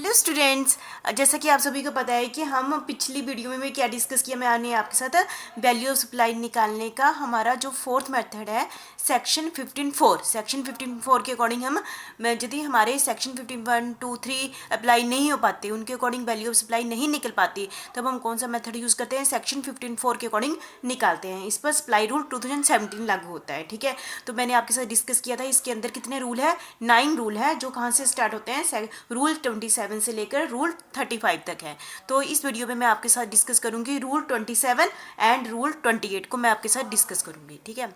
Hello students, जैसा कि आप सभी को पता है कि हम पिछली वीडियो में क्या डिस्कस किया, मैंने आपके साथ वैल्यू ऑफ सप्लाई निकालने का हमारा जो फोर्थ मेथड है सेक्शन 15.4 के अकॉर्डिंग हम यदि हमारे सेक्शन 15.1, 2, 3 अप्लाई नहीं हो पाते, उनके अकॉर्डिंग वैल्यू ऑफ सप्लाई नहीं निकल पाती, तब हम कौन सा मेथड यूज़ करते हैं, सेक्शन 15.4 के अकॉर्डिंग निकालते हैं। इस पर सप्लाई रूल 2017 लागू होता है। ठीक है, तो मैंने आपके साथ डिस्कस किया था। इसके अंदर कितने रूल है? 9 रूल है, जो कहाँ से स्टार्ट होते हैं, रूल 27 से लेकर रूल 35 तक है। तो इस वीडियो में मैं आपके साथ डिस्कस करूंगी रूल 27 एंड रूल 28 को मैं आपके साथ डिस्कस करूंगी। ठीक है,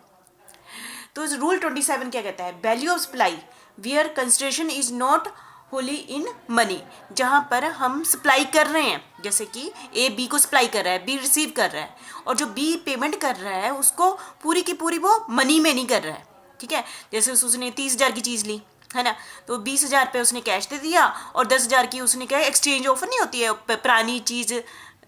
तो रूल 27 क्या कहता है? Value of supply wear consideration is not wholly in money. जहाँ पर हम सप्लाई कर रहे हैं, जैसे कि ए बी को सप्लाई कर रहा है, बी रिसीव कर रहा है, और जो बी पेमेंट कर रहा है उसको पूरी की पूरी वो मनी में नहीं कर रहा है। ठीक है, जैसे उसने 30,000 की चीज़ ली है ना, तो 20,000 पे उसने कैश दे दिया और 10,000 की उसने क्या एक्सचेंज ऑफर नहीं होती है, पुरानी चीज़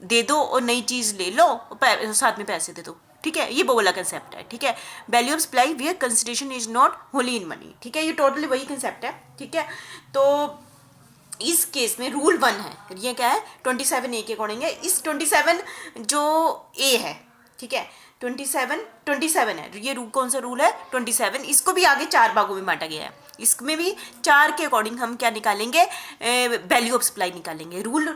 दे दो और नई चीज़ ले लो, साथ में पैसे दे दो। ठीक है, ये वो वाला कंसेप्ट है। ठीक है, value of supply wear consideration is not wholly in money. ठीक है, ये टोटली वही कंसेप्ट है। ठीक है, तो इस केस में रूल 1 है, ये क्या है 27A के अकॉर्डिंग है। इस 27 जो ए है, ठीक है, 27 है, ये रूल कौन सा रूल है? 27। इसको भी आगे 4 भागों में बांटा गया है। इसमें भी 4 के अकॉर्डिंग हम क्या निकालेंगे, वैल्यू ऑफ सप्लाई निकालेंगे। रूल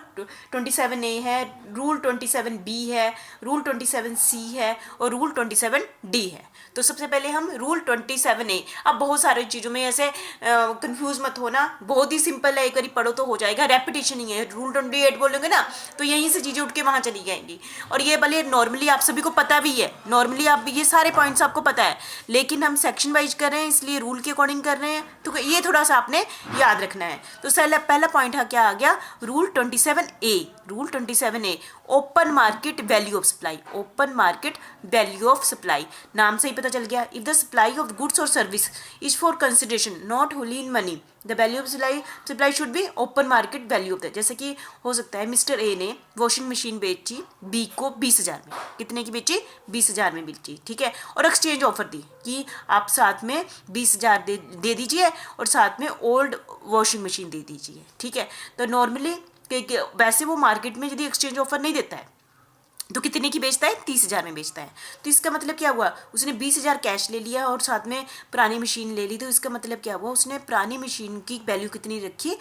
27A है, रूल 27B है, रूल 27C है और रूल 27D है। तो सबसे पहले हम रूल 27A, अब बहुत सारी चीज़ों में ऐसे कंफ्यूज मत होना, बहुत ही सिंपल है, एक बार पढ़ो तो हो जाएगा, रेपिटेशन ही है। रूल 28 बोलोगे ना तो यहीं से चीज़ें उठ के वहाँ चली जाएंगी, और ये भले नॉर्मली आप सभी को पता भी है, नॉर्मली आप ये सारे पॉइंट्स आपको पता है, लेकिन हम सेक्शन वाइज कर रहे हैं इसलिए रूल के अकॉर्डिंग कर रहे हैं, तो ये थोड़ा सा आपने याद रखना है। तो पहला पॉइंट क्या आ गया? Rule 27A। Rule 27A, open market value of supply. Open market value of supply, नाम से ही पता चल गया। If the supply of goods और service is for consideration not wholly in money, the value of supply should be open market value of the. जैसे कि हो सकता है मिस्टर ए ने वॉशिंग मशीन बेची बी को 20,000 में, कितने की बेची? 20,000 में बेची। ठीक है, और एक्सचेंज ऑफर दी कि आप साथ में 20,000 दे दीजिए और साथ में ओल्ड वॉशिंग मशीन दे दीजिए। ठीक है, तो नॉर्मली वैसे वो मार्केट में यदि एक्सचेंज ऑफर नहीं देता है तो कितने की बेचता है? 30,000 में बेचता है। तो इसका मतलब क्या हुआ? उसने 20,000 कैश ले लिया और साथ में पुरानी मशीन ले ली, तो इसका मतलब क्या हुआ? उसने पुरानी मशीन की वैल्यू कितनी रखी?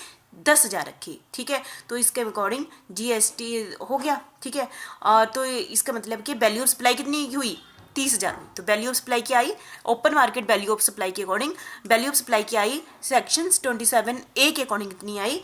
10,000 रखी। ठीक है, तो इसके अकॉर्डिंग GST हो गया। ठीक है, और तो इसका मतलब कि वैल्यू ऑफ सप्लाई कितनी हुई? 30,000 हुई। तो वैल्यू ऑफ सप्लाई क्या आई? Open market value of supply के अकॉर्डिंग वैल्यू ऑफ सप्लाई क्या आई? सेक्शन 27A के अकॉर्डिंग कितनी आई?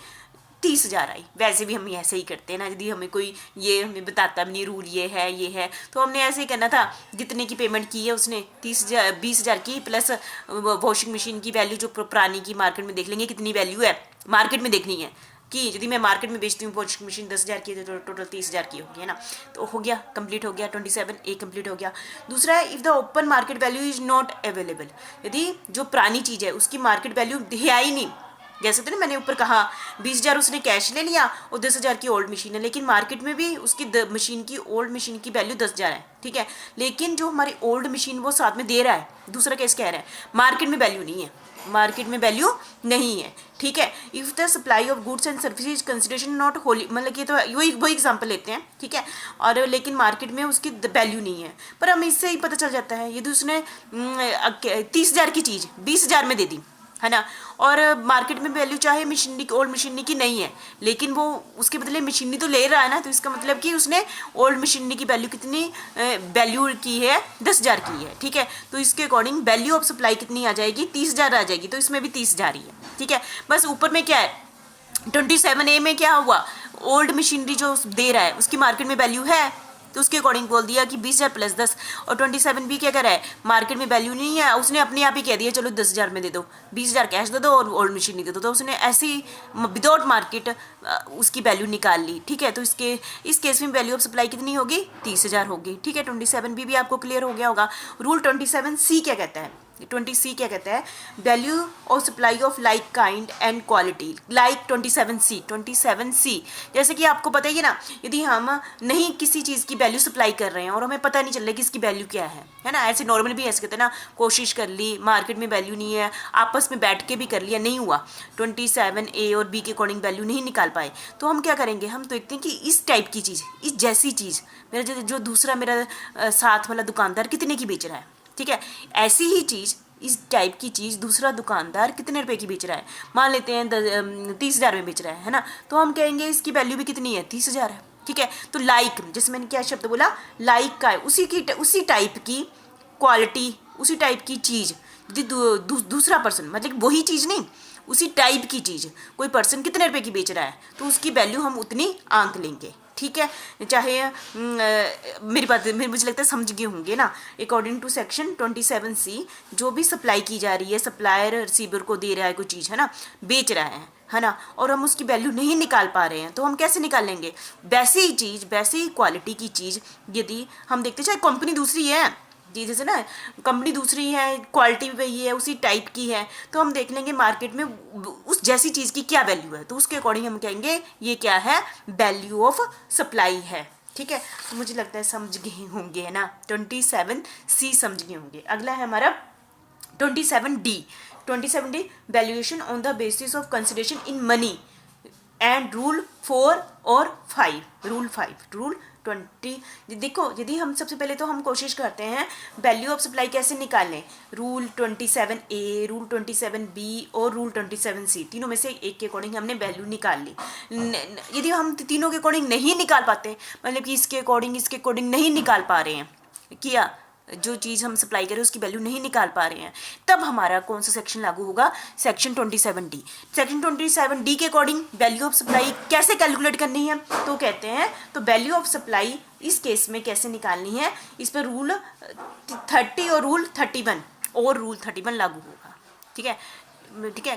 30,000 आई। वैसे भी हम ऐसे ही करते हैं ना, यदि हमें कोई ये हमें बताता भी नहीं रूल ये है तो हमने ऐसे ही करना था। जितने की पेमेंट की है उसने 20,000 की, प्लस वॉशिंग मशीन की वैल्यू जो पुरानी की मार्केट में देख लेंगे कितनी वैल्यू है, मार्केट में देखनी है कि यदि मैं मार्केट में बेचती हूँ वॉशिंग मशीन 10,000 की तो टोटल 30,000 की होगी, है ना। तो हो गया, कंप्लीट हो गया, 27A कंप्लीट हो गया। दूसरा है if the open market value is not available, यदि जो पुरानी चीज़ है उसकी मार्केट वैल्यू है ही नहीं। जैसे तो ना मैंने ऊपर कहा 20,000 उसने कैश ले लिया और 10,000 की ओल्ड मशीन है, लेकिन मार्केट में भी उसकी मशीन की ओल्ड मशीन की वैल्यू 10,000 है। ठीक है, लेकिन जो हमारी ओल्ड मशीन वो साथ में दे रहा है, दूसरा केस कह रहा है मार्केट में वैल्यू नहीं है, मार्केट में वैल्यू नहीं है। ठीक है, if the supply of goods and services consideration not Holi, मतलब कि तो वही एग्जांपल लेते हैं। ठीक है, और लेकिन मार्केट में उसकी वैल्यू नहीं है, पर हमें इससे ही पता चल जाता है यदि उसने 30,000 की चीज़ 20,000 में दे दी, है ना, और मार्केट में वैल्यू चाहे मशीनरी की ओल्ड मशीनरी की नहीं है, लेकिन वो उसके बदले मशीनरी तो ले रहा है ना, तो इसका मतलब कि उसने ओल्ड मशीनरी की वैल्यू कितनी वैल्यू की है? 10,000 की है। ठीक है, तो इसके अकॉर्डिंग वैल्यू ऑफ सप्लाई कितनी आ जाएगी? 30,000 आ जाएगी। तो इसमें भी 30,000 ही है। ठीक है, बस ऊपर में क्या है 27A में क्या हुआ? ओल्ड मशीनरी जो दे रहा है उसकी मार्केट में वैल्यू है, तो उसके अकॉर्डिंग बोल दिया कि 20,000 प्लस 10। और 27B क्या कर रहा है? मार्केट में वैल्यू नहीं है, उसने अपने आप ही कह दिया चलो 10,000 में दे दो, 20,000 कैश दे दो और ओल्ड मशीन नहीं दे दो, तो उसने ऐसे ही विदाउट मार्केट उसकी वैल्यू निकाल ली। ठीक है, तो इस केस में वैल्यू ऑफ सप्लाई कितनी होगी? 30,000 होगी। ठीक है, 27B भी आपको क्लियर हो गया होगा। रूल 27C क्या कहता है? 20C क्या कहता है, value of supply of like kind and quality, like 27C जैसे कि आपको पता ही है ना, यदि हम नहीं किसी चीज़ की वैल्यू सप्लाई कर रहे हैं और हमें पता नहीं चल रहा कि इसकी वैल्यू क्या है ना, ऐसे नॉर्मल भी ऐसे कहते हैं ना, कोशिश कर ली, मार्केट में वैल्यू नहीं है, आपस में बैठ के भी कर लिया, नहीं हुआ, 27A और B के अकॉर्डिंग वैल्यू नहीं निकाल पाए, तो हम क्या करेंगे, हम तो देखते हैं कि इस टाइप की चीज़, इस जैसी चीज़ मेरा जो दूसरा मेरा साथ वाला दुकानदार कितने की बेच रहा है, ठीक है, ऐसी ही चीज़, इस टाइप की चीज़ दूसरा दुकानदार कितने रुपए की बेच रहा है, मान लेते हैं 30,000 में बेच रहा है ना, तो हम कहेंगे इसकी वैल्यू भी कितनी है, 30,000 है, ठीक है। तो लाइक, जैसे मैंने क्या शब्द बोला, लाइक का है, उसी टाइप की क्वालिटी, उसी टाइप की चीज़ यदि दूसरा पर्सन, मतलब वही चीज़ नहीं, उसी टाइप की चीज़ कोई पर्सन कितने रुपए की बेच रहा है, तो उसकी वैल्यू हम उतनी आंक लेंगे, ठीक है। चाहे मुझे लगता है समझ गए होंगे ना, अकॉर्डिंग टू सेक्शन 27C जो भी सप्लाई की जा रही है, सप्लायर रिसीवर को दे रहा है कोई चीज़, है ना, बेच रहा है ना, और हम उसकी वैल्यू नहीं निकाल पा रहे हैं, तो हम कैसे निकालेंगे, वैसे ही चीज़, वैसे ही क्वालिटी की चीज़ यदि हम देखते, चाहे कंपनी दूसरी है जी, जैसे ना कंपनी दूसरी है, क्वालिटी भी वही है, उसी टाइप की है, तो हम देख लेंगे मार्केट में उस जैसी चीज़ की क्या वैल्यू है, तो उसके अकॉर्डिंग हम कहेंगे ये क्या है, वैल्यू ऑफ सप्लाई है, ठीक है। तो मुझे लगता है समझ गए होंगे, है ना, 27C समझ गए होंगे। अगला है हमारा 27D valuation on the basis of consideration in money and rule 4 और 5, रूल 20। देखो, यदि हम सबसे पहले तो हम कोशिश करते हैं वैल्यू ऑफ सप्लाई कैसे निकालें, रूल 27A, रूल 27B और रूल 27C, तीनों में से एक के अकॉर्डिंग हमने वैल्यू निकाल ली। यदि हम तीनों के अकॉर्डिंग नहीं निकाल पाते, मतलब कि इसके अकॉर्डिंग नहीं निकाल पा रहे हैं, किया जो चीज़ हम सप्लाई करें उसकी वैल्यू नहीं निकाल पा रहे हैं, तब हमारा कौन सा सेक्शन लागू होगा, सेक्शन 27D। सेक्शन 27D के अकॉर्डिंग वैल्यू ऑफ सप्लाई कैसे कैलकुलेट करनी है, तो कहते हैं, तो वैल्यू ऑफ सप्लाई इस केस में कैसे निकालनी है, इस पर रूल 30 और रूल 31 लागू होगा, ठीक है।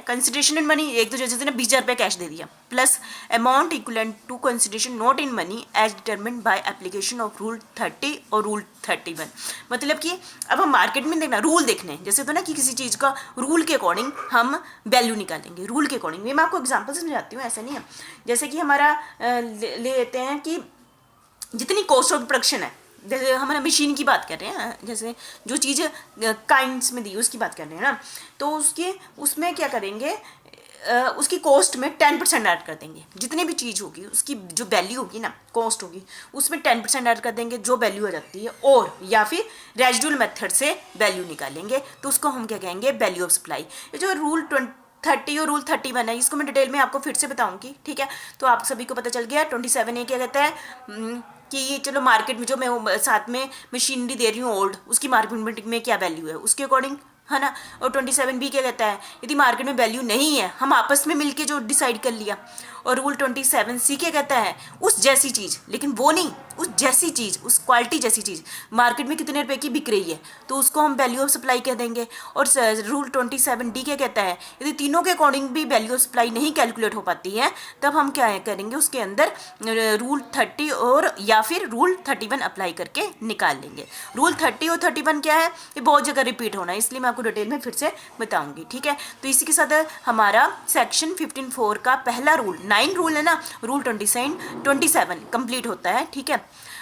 कंसिडरेशन इन मनी, एक तो जैसे ना 20,000 रुपये कैश दे दिया, plus amount equivalent to consideration not in money as determined by application of rule 30 और रूल 31। मतलब कि अब हम मार्केट में देखना, रूल देखने, जैसे तो ना कि किसी चीज़ का रूल के अकॉर्डिंग हम वैल्यू निकालेंगे, रूल के अकॉर्डिंग। मैं आपको एग्जाम्पल समझाती हूँ, ऐसा नहीं है, जैसे कि हमारा ले लेते हैं कि जितनी कॉस्ट ऑफ प्रोडक्शन है, जैसे हमारा मशीन की बात कर रहे हैं, जैसे जो चीज़ काइंड्स में दी उसकी बात कर रहे हैं ना, तो उसमें क्या करेंगे, उसकी कॉस्ट में 10% ऐड कर देंगे, जितनी भी चीज़ होगी उसकी जो वैल्यू होगी ना, कॉस्ट होगी, उसमें 10% ऐड कर देंगे, जो वैल्यू आ जाती है, और या फिर रेजिडुअल मेथड से वैल्यू निकालेंगे, तो उसको हम क्या कहेंगे, वैल्यू ऑफ सप्लाई। ये जो रूल 30 और रूल 31 है, इसको मैं डिटेल में आपको फिर से बताऊंगी, ठीक है। तो आप सभी को पता चल गया 27A क्या कहता है, कि चलो मार्केट में जो मैं साथ में मशीनरी दे रही हूँ ओल्ड, उसकी मार्केट में क्या वैल्यू है उसके अकॉर्डिंग, है ना। और 27B क्या कहता है, यदि मार्केट में वैल्यू नहीं है, हम आपस में मिलके जो डिसाइड कर लिया। और रूल 27C क्या कहता है, उस जैसी चीज़, लेकिन वो नहीं, उस जैसी चीज़, उस क्वालिटी जैसी चीज़ मार्केट में कितने रुपए की बिक रही है, तो उसको हम वैल्यू ऑफ सप्लाई कह देंगे। और रूल 27D क्या कहता है, यदि तीनों के अकॉर्डिंग भी वैल्यू ऑफ सप्लाई नहीं कैलकुलेट हो पाती है, तब हम क्या करेंगे, उसके अंदर रूल 30 और या फिर रूल 31 अप्लाई करके निकाल लेंगे। रूल 30 और 31 क्या है, ये बहुत जगह रिपीट होना है, इसलिए मैं आपको डिटेल में फिर से बताऊंगी, ठीक है। तो इसी के साथ हमारा सेक्शन 15(4) का पहला रूल, 9 रूल है ना, रूल 27 कंप्लीट होता है, ठीक है।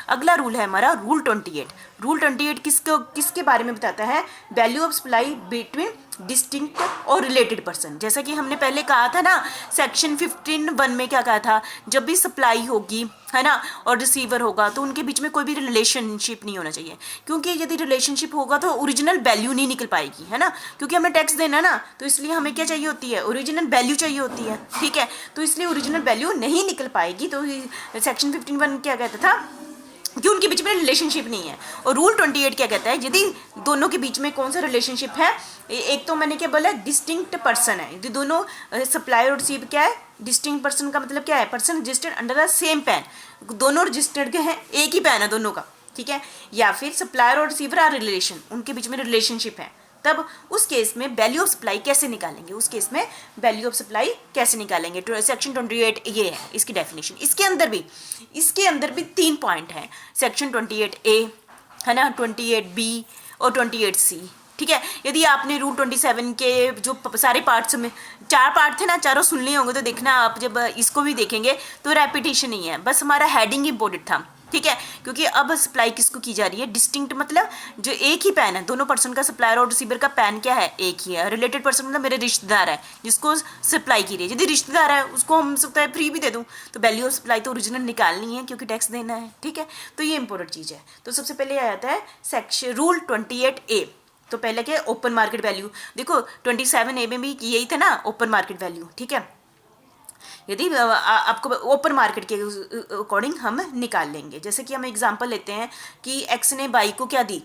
अगला रूल है हमारा रूल 28। रूल 28 किसके बारे में बताता है, value of supply between distinct और रिलेटेड पर्सन। जैसा कि हमने पहले कहा था ना, सेक्शन 15(1) में क्या कहा था, जब भी सप्लाई होगी, है ना, और रिसीवर होगा, तो उनके बीच में कोई भी रिलेशनशिप नहीं होना चाहिए, क्योंकि यदि रिलेशनशिप होगा तो ओरिजिनल वैल्यू नहीं निकल पाएगी, है ना, क्योंकि हमें टैक्स देना ना, तो इसलिए हमें क्या चाहिए होती है, ओरिजिनल वैल्यू चाहिए होती है, ठीक है। तो इसलिए ओरिजिनल वैल्यू नहीं निकल पाएगी, तो सेक्शन 15(1) क्या कहता था कि उनके बीच में रिलेशनशिप नहीं है। और रूल 28 क्या कहता है, यदि दोनों के बीच में कौन सा रिलेशनशिप है, एक तो मैंने क्या बोला, डिस्टिंक्ट पर्सन है, यदि दोनों सप्लायर और रिसीवर क्या है, डिस्टिंक्ट पर्सन का मतलब क्या है, person registered under the same pan, दोनों रजिस्टर्ड के हैं, एक ही पैन है दोनों का, ठीक है। या फिर सप्लायर और रिसीवर आर रिलेशन, उनके बीच में रिलेशनशिप है, तब उस केस में वैल्यू ऑफ सप्लाई कैसे निकालेंगे, उस केस में वैल्यू ऑफ सप्लाई कैसे निकालेंगे, सेक्शन 28 ये है इसकी डेफिनेशन। इसके अंदर भी 3 पॉइंट हैं, सेक्शन 28A, है ना, 28B और 28C, ठीक है। यदि आपने रूल 27 के जो सारे पार्ट्स में 4 पार्ट थे ना, चारों सुन लिए होंगे, तो देखना आप जब इसको भी देखेंगे तो रेपिटेशन नहीं है, बस हमारा हेडिंग इंपॉर्टेंट था, ठीक है। क्योंकि अब सप्लाई किसको की जा रही है, डिस्टिंक्ट मतलब जो एक ही पैन है, दोनों पर्सन का, सप्लायर और रिसीवर का पैन क्या है, एक ही है। रिलेटेड पर्सन मतलब मेरे रिश्तेदार है जिसको सप्लाई की रही है। यदि रिश्तेदार है उसको हम सकता है फ्री भी दे दूँ, तो वैल्यू ऑफ सप्लाई तो ओरिजिनल निकालनी है क्योंकि टैक्स देना है, ठीक है। तो ये इंपॉर्टेंट चीज़ है। तो सबसे पहले आ जाता है सेक्शन रूल 28A। तो पहले क्या है, ओपन मार्केट वैल्यू। देखो 27A में भी यही था ना, ओपन मार्केट वैल्यू, ठीक है। यदि आपको ओपन मार्केट के अकॉर्डिंग हम निकाल लेंगे। जैसे कि हम एग्जांपल लेते हैं कि एक्स ने बाई को क्या दी,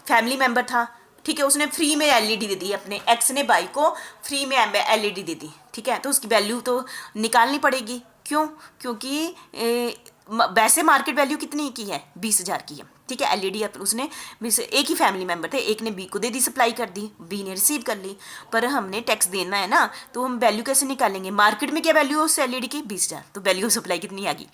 फैमिली मेंबर था, ठीक है, उसने फ्री में एलईडी दे दी, अपने एक्स ने बाई को फ्री में एलईडी दे दी, ठीक है। तो उसकी वैल्यू तो निकालनी पड़ेगी, क्यों, क्योंकि वैसे मार्केट वैल्यू कितनी की है, 20,000 की है, ठीक है। एलईडी उसने एक ही फैमिली मेंबर थे, एक ने बी को दे दी, सप्लाई कर दी, बी ने रिसीव कर ली, पर हमने टैक्स देना है ना, तो हम वैल्यू कैसे निकालेंगे, मार्केट में क्या वैल्यू है उस एलईडी की, 20,000, तो वैल्यू ऑफ सप्लाई कितनी आ गई,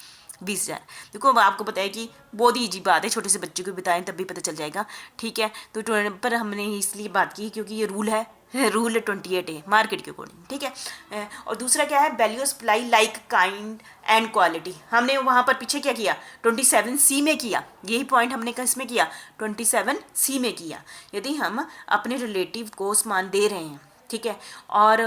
20,000। देखो आपको पता है कि बहुत ही ईजी बात है, छोटे से बच्चे को बताएं तब भी पता चल जाएगा, ठीक है। तो पर हमने इसलिए बात की क्योंकि ये रूल है, रूल 28A मार्केट के अकॉर्डिंग, ठीक है। और दूसरा क्या है, value of supply like kind and quality. हमने वहाँ पर पीछे क्या किया, 27C में किया, यही पॉइंट हमने किस में किया, 27C में किया। यदि हम अपने रिलेटिव को सामान दे रहे हैं, ठीक है, और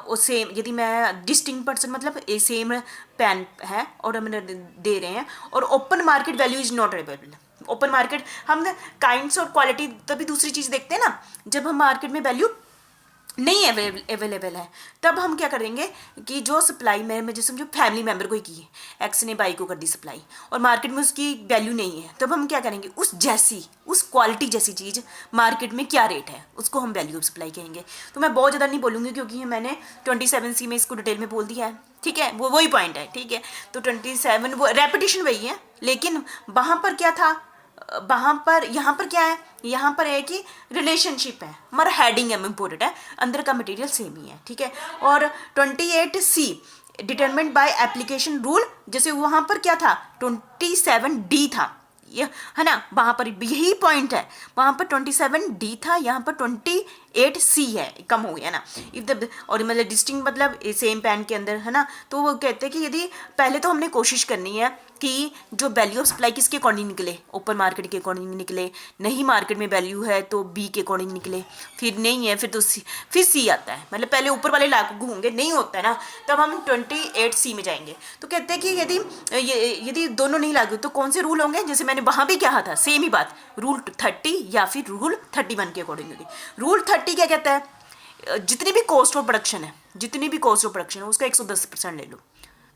उसे यदि मैं डिस्टिंक्ट पर्सन मतलब ए सेम पैन है और हम दे रहे हैं, और open market value is not available. Open market हम काइंड्स और क्वालिटी तभी दूसरी चीज़ देखते हैं ना, जब हम मार्केट में वैल्यू नहीं अवेलेबल है, तब हम क्या करेंगे कि जो सप्लाई में मुझे समझो फैमिली मेंबर को ही की है, एक्स ने बाई को कर दी सप्लाई और मार्केट में उसकी वैल्यू नहीं है, तब हम क्या करेंगे, उस क्वालिटी जैसी चीज़ मार्केट में क्या रेट है उसको हम वैल्यू ऑफ सप्लाई कहेंगे। तो मैं बहुत ज़्यादा नहीं बोलूँगी क्योंकि मैंने 27C में इसको डिटेल में बोल दिया है, ठीक है, वो वही पॉइंट है, ठीक है। तो 27 वो रेपिटेशन वही है, लेकिन वहाँ पर क्या था, वहाँ पर यहाँ पर क्या है, यहाँ पर है कि रिलेशनशिप है, हमारा हेडिंग है इम्पोर्टेंट है, अंदर का मटेरियल सेम ही है, ठीक है। और 28C determined by application rule, जैसे वहाँ पर क्या था, 27D था, ये है ना, वहाँ पर यही पॉइंट है, वहाँ पर 27D था, यहाँ पर 28C है, कम हो गया ना। इफ द और मतलब डिस्टिंक्ट मतलब सेम पैन के अंदर है ना, तो वो कहते हैं कि यदि पहले तो हमने कोशिश करनी है कि जो वैल्यू ऑफ सप्लाई किसके अकॉर्डिंग निकले, ओपन मार्केट के अकॉर्डिंग निकले, नहीं मार्केट में वैल्यू है तो बी के अकॉर्डिंग निकले, फिर नहीं है फिर तो फिर सी आता है, मतलब पहले ऊपर वाले लागू होंगे, नहीं होता है ना, तब हम 28C में जाएंगे। तो कहते हैं कि यदि दोनों नहीं लागू तो कौन से रूल होंगे, जैसे मैंने वहाँ भी कहा था सेम ही बात, रूल 30 या फिर रूल 31 के अकॉर्डिंग होगी। रूल 30 क्या कहता है, जितनी भी कॉस्ट ऑफ प्रोडक्शन है उसका 110% ले लो,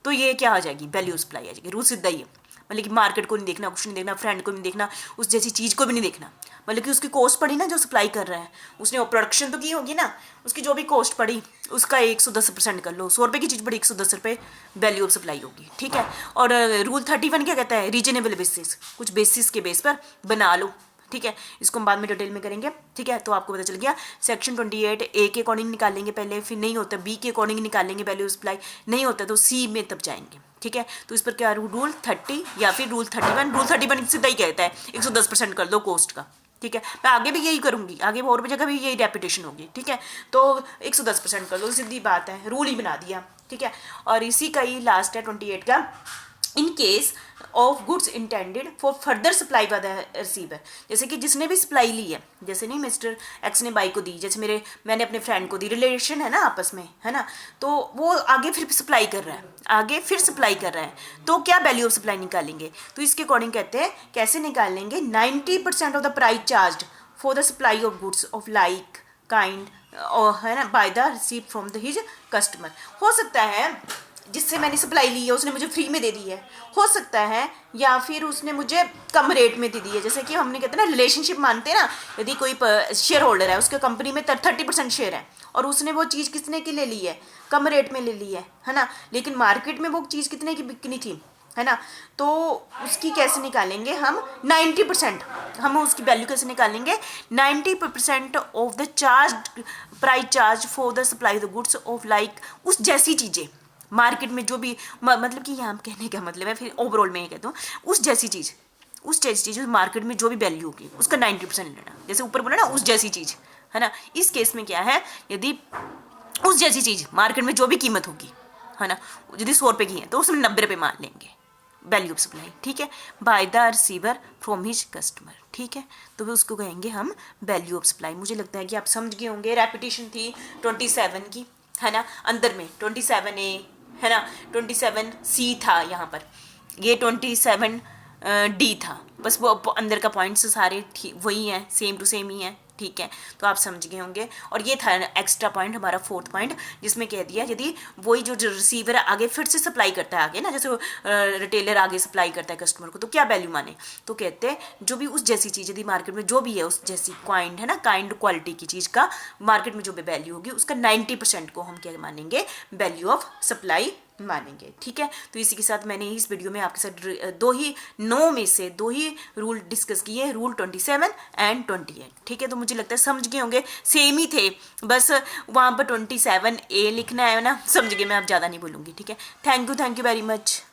तो ये क्या आ जाएगी, वैल्यू सप्लाई आ जाएगी। रूल सीधा ही है, मतलब कि मार्केट को नहीं देखना, कुछ नहीं देखना, फ्रेंड को नहीं देखना, उस जैसी चीज़ को भी नहीं देखना, मतलब कि उसकी कॉस्ट पड़ी ना जो सप्लाई कर रहा है, उसने प्रोडक्शन तो की होगी ना, उसकी जो भी कॉस्ट पड़ी उसका 110% कर लो, 100 रुपये की चीज़ पड़ी 110 रुपये वैल्यू ऑफ सप्लाई होगी, ठीक है। और रूल 31 क्या कहता है, रीजनेबल बेसिस, कुछ बेसिस के बेस पर बना लो, ठीक है। इसको हम बाद में डिटेल में करेंगे, ठीक है। तो आपको पता चल गया, सेक्शन 28A के अकॉर्डिंग निकालेंगे पहले, फिर नहीं होता बी के अकॉर्डिंग निकालेंगे वैल्यू सप्लाई, नहीं होता तो सी में तब जाएंगे, ठीक है। तो इस पर क्या रूल 30 या फिर रूल 31, रूल 31 सीधा ही कहता है 110% कर दो कॉस्ट का, ठीक है। मैं आगे भी यही करूँगी, आगे और भी जगह भी यही रेपिटेशन होगी, ठीक है। तो 110% कर दो, सीधी बात है, रूल ही बना दिया, ठीक है। और इसी का ही लास्ट है 28 का, in case of goods intended for further supply by the receiver, जैसे कि जिसने भी सप्लाई ली है, जैसे नहीं मिस्टर एक्स ने बाई को दी, जैसे मैंने अपने फ्रेंड को दी, रिलेशन है ना आपस में, है ना, तो वो आगे फिर सप्लाई कर रहा है, तो क्या वैल्यू ऑफ सप्लाई निकालेंगे, तो इसके अकॉर्डिंग कहते हैं कैसे निकालेंगे, 90% of the price charge for the supply of goods of like kind है ना by the receive from the his customer. हो सकता है जिससे मैंने सप्लाई ली है उसने मुझे फ्री में दे दी है, हो सकता है, या फिर उसने मुझे कम रेट में दे दी है, जैसे कि हमने कहते हैं ना रिलेशनशिप मानते हैं ना, यदि कोई शेयर होल्डर है, उसके कंपनी में 30% शेयर है और उसने वो चीज़ कितने की ले ली है, कम रेट में ले ली है ना, लेकिन मार्केट में वो चीज़ कितने की बिकनी थी, है ना, तो उसकी कैसे निकालेंगे हम 90%, हम उसकी वैल्यू कैसे निकालेंगे, 90% of the price charge for the supply the goods of like, उस जैसी चीज़ें मार्केट में जो भी मतलब कि यहाँ कहने का मतलब है, फिर ओवरऑल में ये कहता हूँ, उस जैसी चीज़ उस जैसी चीज़ मार्केट में जो भी वैल्यू होगी उसका 90% लेना। जैसे ऊपर बोला ना उस जैसी चीज़, है ना। इस केस में क्या है, यदि उस जैसी चीज़ मार्केट में जो भी कीमत होगी, है ना, यदि 100 रुपये की है तो उसमें 90 रुपये मान लेंगे, वैल्यू ऑफ सप्लाई, ठीक है, by the receiver from his customer, ठीक है। तो वो उसको कहेंगे हम वैल्यू ऑफ सप्लाई। मुझे लगता है कि आप समझ गए होंगे। रेपिटेशन थी 27 की, है ना, अंदर में 27A, है ना, 27C था यहाँ पर, ये 27D था, बस वो अंदर का पॉइंट्स सारे वही हैं, सेम टू सेम ही हैं, ठीक है। तो आप समझ गए होंगे। और ये था एक्स्ट्रा पॉइंट हमारा 4th पॉइंट, जिसमें कह दिया यदि वही जो रिसीवर आगे फिर से सप्लाई करता है आगे ना, जैसे रिटेलर आगे सप्लाई करता है कस्टमर को, तो क्या वैल्यू माने, तो कहते हैं जो भी उस जैसी चीज़ यदि मार्केट में जो भी है उस जैसी काइंड, है ना, काइंड क्वालिटी की चीज़ का मार्केट में जो भी वैल्यू होगी उसका 90% को हम क्या मानेंगे, वैल्यू ऑफ सप्लाई मानेंगे, ठीक है। तो इसी के साथ मैंने इस वीडियो में आपके साथ 9 में से 2 ही रूल डिस्कस किए, रूल 27 एंड 28, ठीक है। तो मुझे लगता है समझ गए होंगे, सेम ही थे, बस वहाँ पर 27A लिखना है ना, समझ गए, मैं अब ज़्यादा नहीं बोलूँगी, ठीक है। Thank you very much.